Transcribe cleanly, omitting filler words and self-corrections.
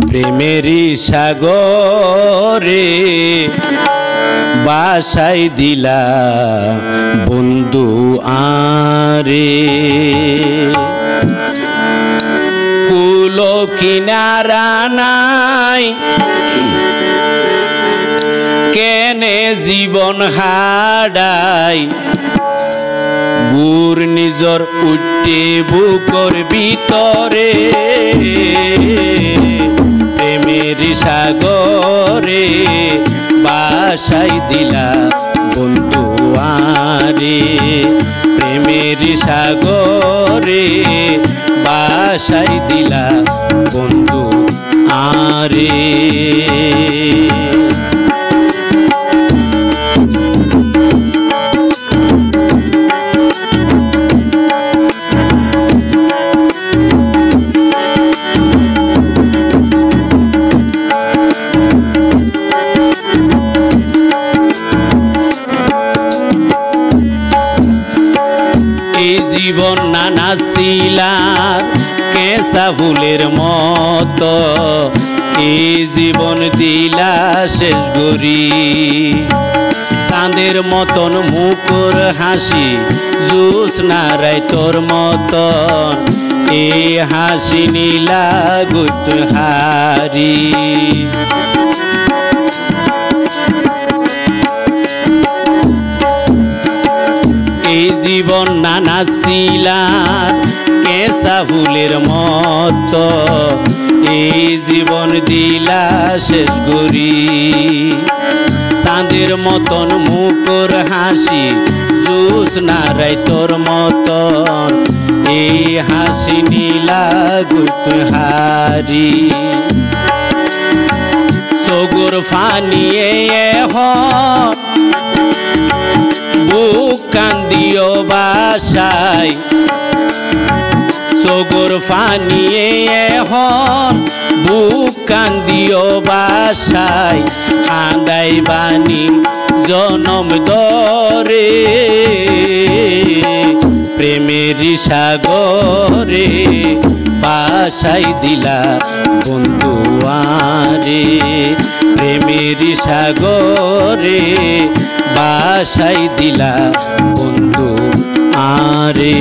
প্রেমেরই সাগরে বাসাই দিলা বন্ধু আরে কুলো কিনারা নাই কেনে জীবন হাডাই গুর নিজর উঠে বুকর ভিতরে প্রেমের সাগরে বাসাই দিলা বন্ধু আরে প্রেমের সাগরে বাসাই দিলা বন্ধু আরে জীবন নানা শিলার কেঁচা ফুলের মতো এই জীবন দিলা শেষ গরি চাঁদের মতন মুখর হাসি জ্যোৎস্না রাইতর মতন এই হাসি নীলা গুত হারি এই জীবন নানা শিলার কেঁচা ফুলের মতো এই জীবন দিলা শেষ গরি চাঁদের মতন মুখর হাসি জ্যোৎস্না রাইতর মতন এই হাসি নীলা গুত হারি সগুর ফানিয়ে বুক কান্দিও বাসায় সগুর ফানিয়ে এখন বুক কান্দিও বাসায় আন্দাই বাণী জনম দরে প্রেমের সাগরে বাসাই দিলা বন্ধু আরে প্রেমের সাগরে বাসাই দিলা বন্ধু আরে